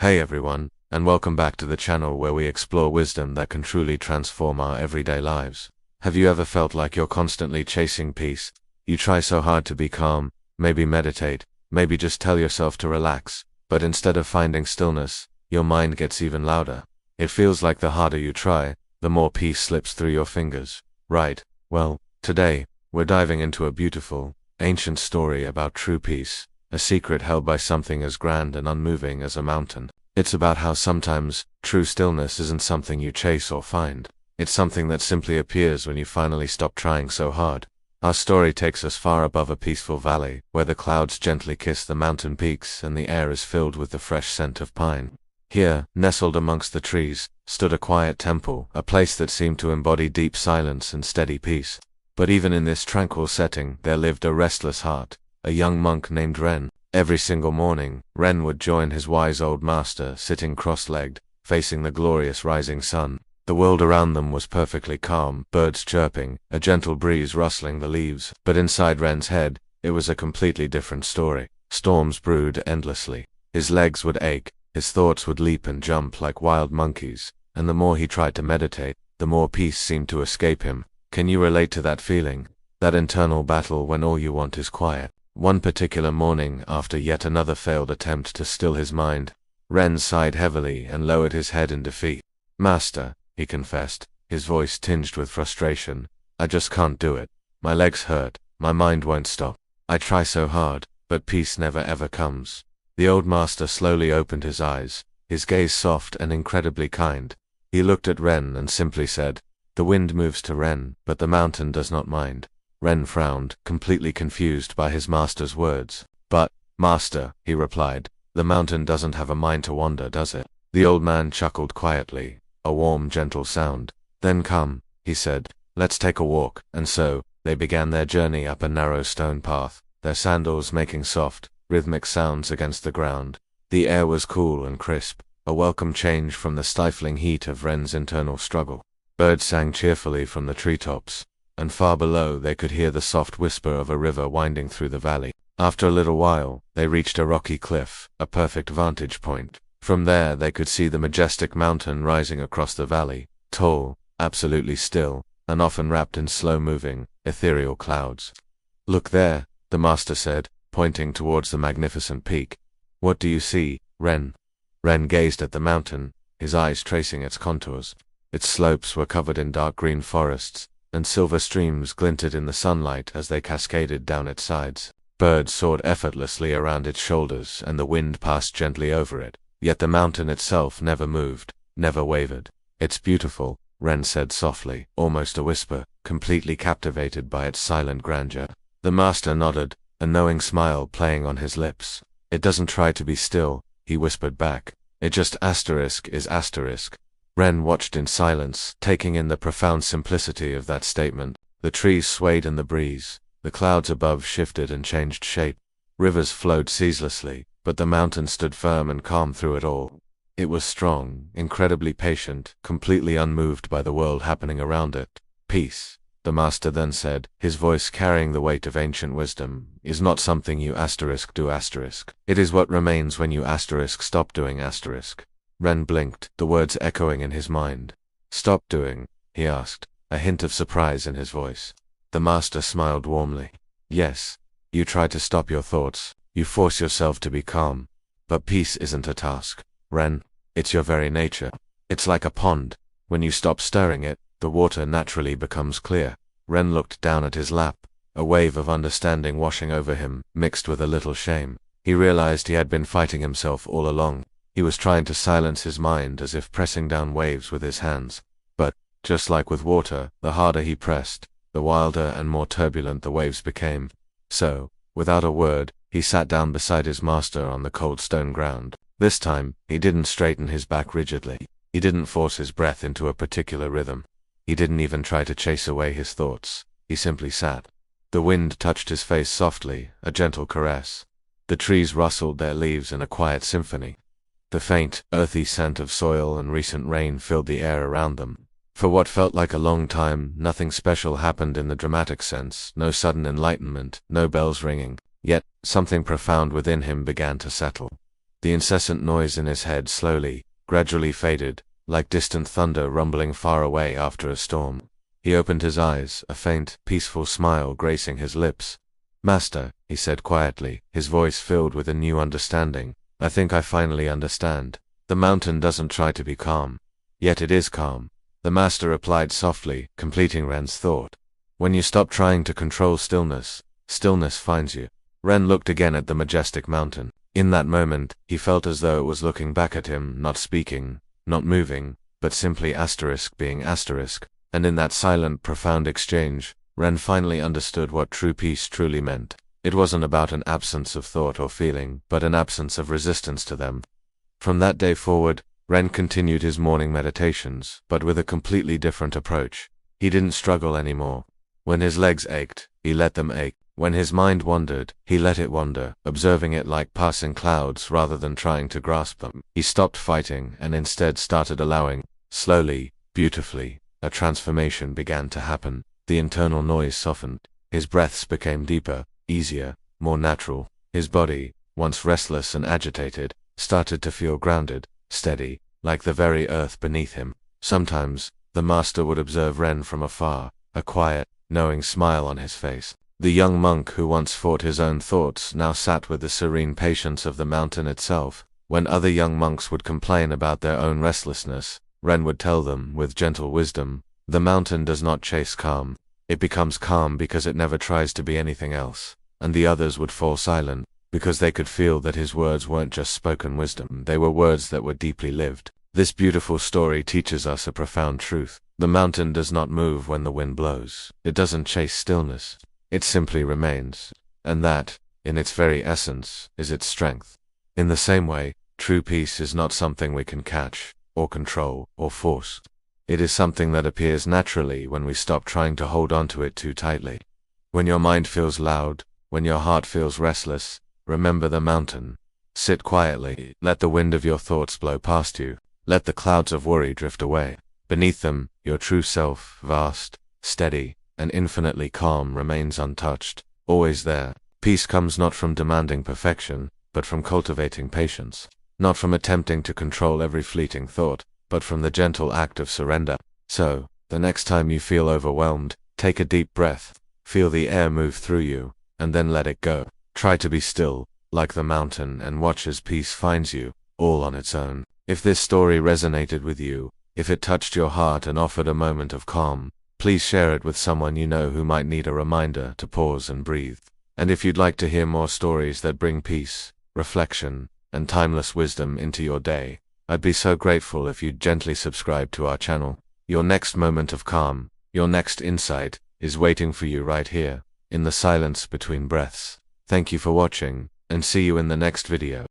Hey everyone, and welcome back to the channel where we explore wisdom that can truly transform our everyday lives. Have you ever felt like you're constantly chasing peace? You try so hard to be calm, maybe meditate, maybe just tell yourself to relax, but instead of finding stillness, your mind gets even louder. It feels like the harder you try, the more peace slips through your fingers. Right, well, today, we're diving into a beautiful, ancient story about true peace, a secret held by something as grand and unmoving as a mountain. It's about how sometimes, true stillness isn't something you chase or find. It's something that simply appears when you finally stop trying so hard. Our story takes us far above a peaceful valley, where the clouds gently kiss the mountain peaks and the air is filled with the fresh scent of pine. Here, nestled amongst the trees, stood a quiet temple, a place that seemed to embody deep silence and steady peace. But even in this tranquil setting, there lived a restless heart, a young monk named Ren. Every single morning, Ren would join his wise old master, sitting cross-legged, facing the glorious rising sun. The world around them was perfectly calm, birds chirping, a gentle breeze rustling the leaves, but inside Ren's head, it was a completely different story. Storms brewed endlessly. His legs would ache, his thoughts would leap and jump like wild monkeys, and the more he tried to meditate, the more peace seemed to escape him. Can you relate to that feeling? That internal battle when all you want is quiet? One particular morning, after yet another failed attempt to still his mind, Ren sighed heavily and lowered his head in defeat. "Master," he confessed, his voice tinged with frustration, "I just can't do it. My legs hurt, my mind won't stop. I try so hard, but peace never ever comes." The old master slowly opened his eyes, his gaze soft and incredibly kind. He looked at Ren and simply said, "The wind moves to Ren, but the mountain does not mind." Ren frowned, completely confused by his master's words. "But, master," he replied, "the mountain doesn't have a mind to wander, does it?" The old man chuckled quietly, a warm, gentle sound. "Then come," he said, "let's take a walk." And so, they began their journey up a narrow stone path, their sandals making soft, rhythmic sounds against the ground. The air was cool and crisp, a welcome change from the stifling heat of Ren's internal struggle. Birds sang cheerfully from the treetops, and far below they could hear the soft whisper of a river winding through the valley. After a little while, they reached a rocky cliff, a perfect vantage point. From there they could see the majestic mountain rising across the valley, tall, absolutely still, and often wrapped in slow-moving, ethereal clouds. "Look there," the master said, pointing towards the magnificent peak. "What do you see, Ren?" Ren gazed at the mountain, his eyes tracing its contours. Its slopes were covered in dark green forests, and silver streams glinted in the sunlight as they cascaded down its sides. Birds soared effortlessly around its shoulders, and the wind passed gently over it. Yet the mountain itself never moved, never wavered. "It's beautiful," Ren said softly, almost a whisper, completely captivated by its silent grandeur. The master nodded, a knowing smile playing on his lips. "It doesn't try to be still," he whispered back. "It just is asterisk." Ren watched in silence, taking in the profound simplicity of that statement. The trees swayed in the breeze, the clouds above shifted and changed shape. Rivers flowed ceaselessly, but the mountain stood firm and calm through it all. It was strong, incredibly patient, completely unmoved by the world happening around it. "Peace," the master then said, his voice carrying the weight of ancient wisdom, "is not something you do asterisk. It is what remains when you stop doing asterisk." Ren blinked, the words echoing in his mind. "Stop doing?" he asked, a hint of surprise in his voice. The master smiled warmly. "Yes, you try to stop your thoughts, you force yourself to be calm. But peace isn't a task, Ren. It's your very nature. It's like a pond. When you stop stirring it, the water naturally becomes clear." Ren looked down at his lap, a wave of understanding washing over him, mixed with a little shame. He realized he had been fighting himself all along. He was trying to silence his mind as if pressing down waves with his hands. But, just like with water, the harder he pressed, the wilder and more turbulent the waves became. So, without a word, he sat down beside his master on the cold stone ground. This time, he didn't straighten his back rigidly. He didn't force his breath into a particular rhythm. He didn't even try to chase away his thoughts. He simply sat. The wind touched his face softly, a gentle caress. The trees rustled their leaves in a quiet symphony. The faint, earthy scent of soil and recent rain filled the air around them. For what felt like a long time, nothing special happened in the dramatic sense, no sudden enlightenment, no bells ringing. Yet, something profound within him began to settle. The incessant noise in his head slowly, gradually faded, like distant thunder rumbling far away after a storm. He opened his eyes, a faint, peaceful smile gracing his lips. "Master," he said quietly, his voice filled with a new understanding, "I think I finally understand. The mountain doesn't try to be calm. Yet it is calm." The master replied softly, completing Ren's thought. "When you stop trying to control stillness, stillness finds you." Ren looked again at the majestic mountain. In that moment, he felt as though it was looking back at him, not speaking, not moving, but simply being asterisk. And in that silent, profound exchange, Ren finally understood what true peace truly meant. It wasn't about an absence of thought or feeling, but an absence of resistance to them. From that day forward, Ren continued his morning meditations, but with a completely different approach. He didn't struggle anymore. When his legs ached, he let them ache. When his mind wandered, he let it wander, observing it like passing clouds rather than trying to grasp them. He stopped fighting and instead started allowing. Slowly, beautifully, a transformation began to happen. The internal noise softened. His breaths became deeper, easier, more natural. His body, once restless and agitated, started to feel grounded, steady, like the very earth beneath him. Sometimes, the master would observe Ren from afar, a quiet, knowing smile on his face. The young monk who once fought his own thoughts now sat with the serene patience of the mountain itself. When other young monks would complain about their own restlessness, Ren would tell them, with gentle wisdom, the mountain does not chase calm. It becomes calm because it never tries to be anything else. And the others would fall silent, because they could feel that his words weren't just spoken wisdom, they were words that were deeply lived. This beautiful story teaches us a profound truth. The mountain does not move when the wind blows. It doesn't chase stillness. It simply remains. And that, in its very essence, is its strength. In the same way, true peace is not something we can catch, or control, or force. It is something that appears naturally when we stop trying to hold on to it too tightly. When your mind feels loud, when your heart feels restless, remember the mountain. Sit quietly, let the wind of your thoughts blow past you, let the clouds of worry drift away. Beneath them, your true self, vast, steady, and infinitely calm, remains untouched, always there. Peace comes not from demanding perfection, but from cultivating patience. Not from attempting to control every fleeting thought, but from the gentle act of surrender. So, the next time you feel overwhelmed, take a deep breath, feel the air move through you, and then let it go. Try to be still, like the mountain, and watch as peace finds you, all on its own. If this story resonated with you, if it touched your heart and offered a moment of calm, please share it with someone you know who might need a reminder to pause and breathe. And if you'd like to hear more stories that bring peace, reflection, and timeless wisdom into your day, I'd be so grateful if you'd gently subscribe to our channel. Your next moment of calm, your next insight, is waiting for you right here, in the silence between breaths. Thank you for watching, and see you in the next video.